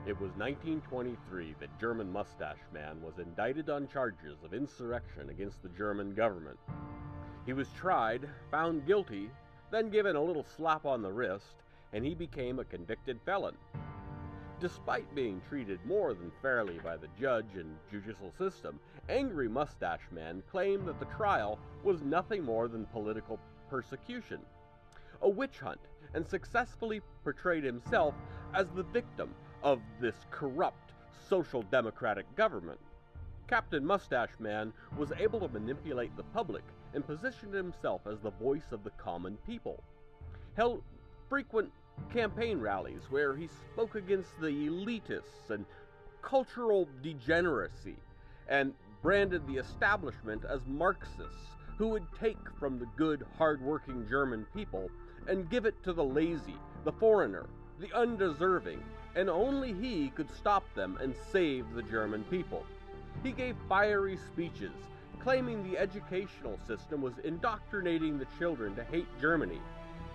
It was 1923 that German Mustache Man was indicted on charges of insurrection against the German government. He was tried, found guilty, then given a little slap on the wrist, and he became a convicted felon. Despite being treated more than fairly by the judge and judicial system, Angry Mustache Man claimed that the trial was nothing more than political persecution, a witch hunt, and successfully portrayed himself as the victim of this corrupt social democratic government. Captain Mustache Man was able to manipulate the public and positioned himself as the voice of the common people. Held frequent campaign rallies where he spoke against the elitists and cultural degeneracy, and branded the establishment as Marxists who would take from the good, hard-working German people and give it to the lazy, the foreigner, the undeserving, and only he could stop them and save the German people. He gave fiery speeches, claiming the educational system was indoctrinating the children to hate Germany,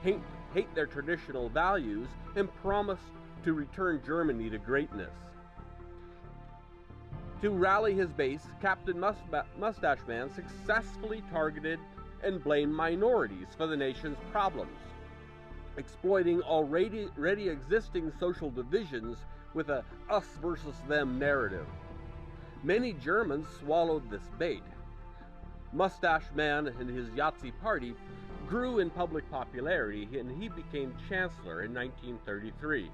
hate their traditional values, and promised to return Germany to greatness. To rally his base, Captain Mustache Man successfully targeted and blamed minorities for the nation's problems, exploiting already existing social divisions with a us versus them narrative. Many Germans swallowed this bait. Mustache Man and his Yahtzee party grew in public popularity, and he became chancellor in 1933.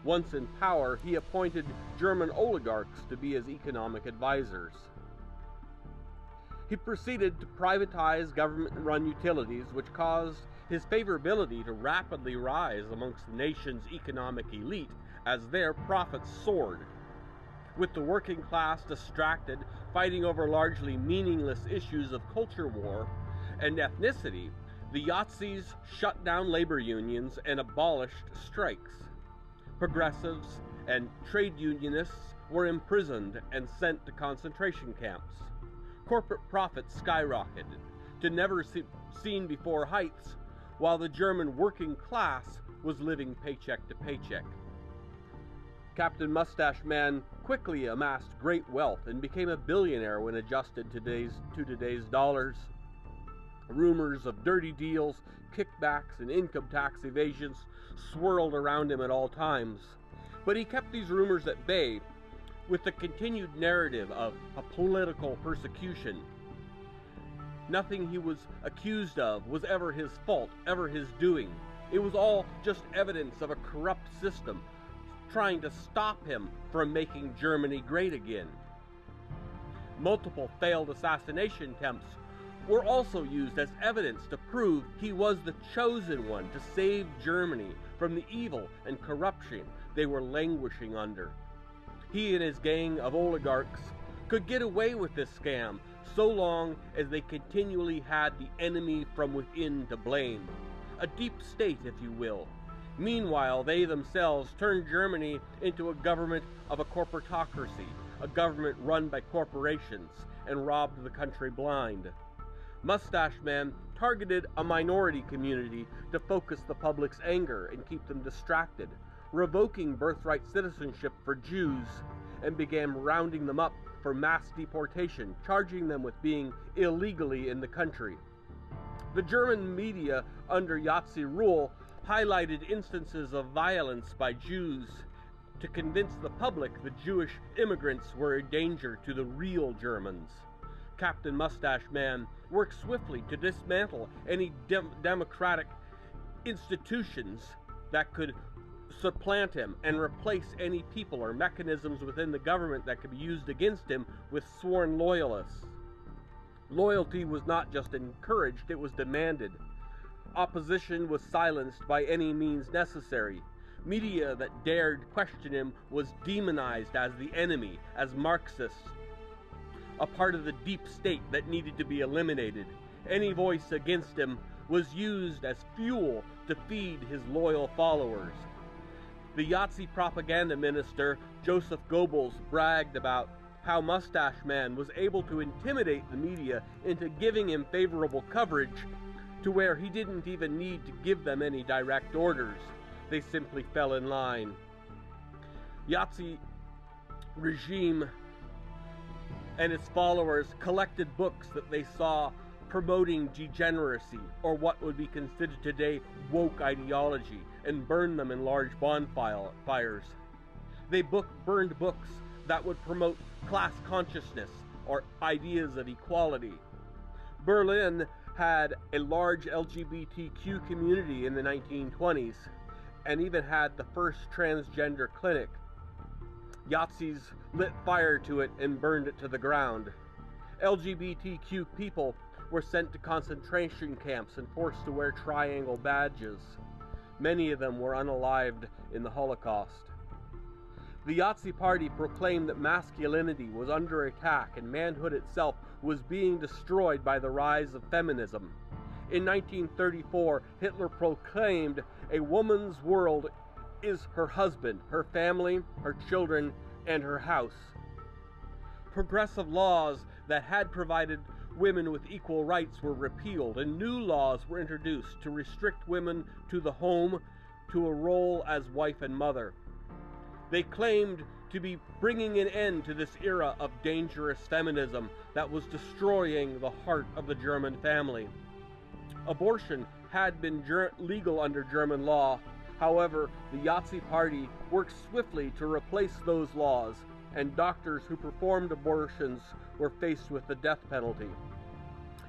Once in power, he appointed German oligarchs to be his economic advisors. He proceeded to privatize government-run utilities, which caused his favorability to rapidly rise amongst the nation's economic elite as their profits soared. With the working class distracted, fighting over largely meaningless issues of culture war and ethnicity, the Yahtzees shut down labor unions and abolished strikes. Progressives and trade unionists were imprisoned and sent to concentration camps. Corporate profits skyrocketed to never-seen-before heights, while the German working class was living paycheck to paycheck. Captain Mustache Man quickly amassed great wealth and became a billionaire when adjusted to today's dollars. Rumors of dirty deals, kickbacks, and income tax evasions swirled around him at all times. But he kept these rumors at bay with the continued narrative of a political persecution. Nothing he was accused of was ever his fault, ever his doing. It was all just evidence of a corrupt system trying to stop him from making Germany great again. Multiple failed assassination attempts were also used as evidence to prove he was the chosen one to save Germany from the evil and corruption they were languishing under. He and his gang of oligarchs could get away with this scam so long as they continually had the enemy from within to blame. A deep state, if you will. Meanwhile, they themselves turned Germany into a government of a corporatocracy, a government run by corporations, and robbed the country blind. Mustache Man targeted a minority community to focus the public's anger and keep them distracted, revoking birthright citizenship for Jews, and began rounding them up for mass deportation, charging them with being illegally in the country. The German media under Yahtzee rule highlighted instances of violence by Jews to convince the public the Jewish immigrants were a danger to the real Germans. Captain Mustache Man worked swiftly to dismantle any democratic institutions that could supplant him and replace any people or mechanisms within the government that could be used against him with sworn loyalists. Loyalty was not just encouraged, it was demanded. Opposition was silenced by any means necessary. Media that dared question him was demonized as the enemy, as Marxists, a part of the deep state that needed to be eliminated. Any voice against him was used as fuel to feed his loyal followers. The Yahtzee propaganda minister, Joseph Goebbels, bragged about how Mustache Man was able to intimidate the media into giving him favorable coverage to where he didn't even need to give them any direct orders. They simply fell in line. Nazi regime and its followers collected books that they saw promoting degeneracy, or what would be considered today woke ideology, and burned them in large bonfires. They burned books that would promote class consciousness or ideas of equality. Berlin had a large LGBTQ community in the 1920s and even had the first transgender clinic. Nazis lit fire to it and burned it to the ground. LGBTQ people were sent to concentration camps and forced to wear triangle badges. Many of them were unalived in the Holocaust. The Nazi Party proclaimed that masculinity was under attack and manhood itself was being destroyed by the rise of feminism. In 1934, Hitler proclaimed a woman's world is her husband, her family, her children, and her house. Progressive laws that had provided women with equal rights were repealed, and new laws were introduced to restrict women to the home, to a role as wife and mother. They claimed to be bringing an end to this era of dangerous feminism that was destroying the heart of the German family. Abortion had been legal under German law. However, the Nazi Party worked swiftly to replace those laws, and doctors who performed abortions were faced with the death penalty.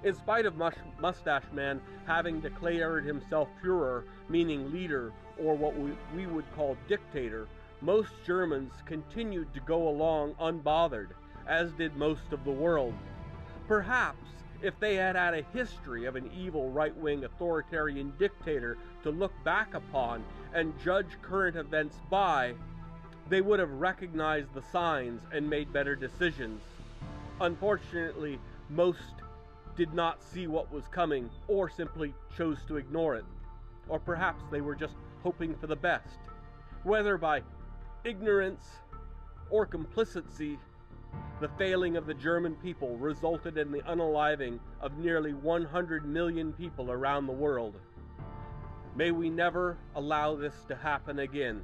In spite of Mustache Man having declared himself Führer, meaning leader, or what we would call dictator, most Germans continued to go along unbothered, as did most of the world. Perhaps if they had had a history of an evil right-wing authoritarian dictator to look back upon and judge current events by, they would have recognized the signs and made better decisions. Unfortunately, most did not see what was coming, or simply chose to ignore it. Or perhaps they were just hoping for the best. Whether by ignorance or complicity, the failing of the German people resulted in the unaliving of nearly 100 million people around the world. May we never allow this to happen again.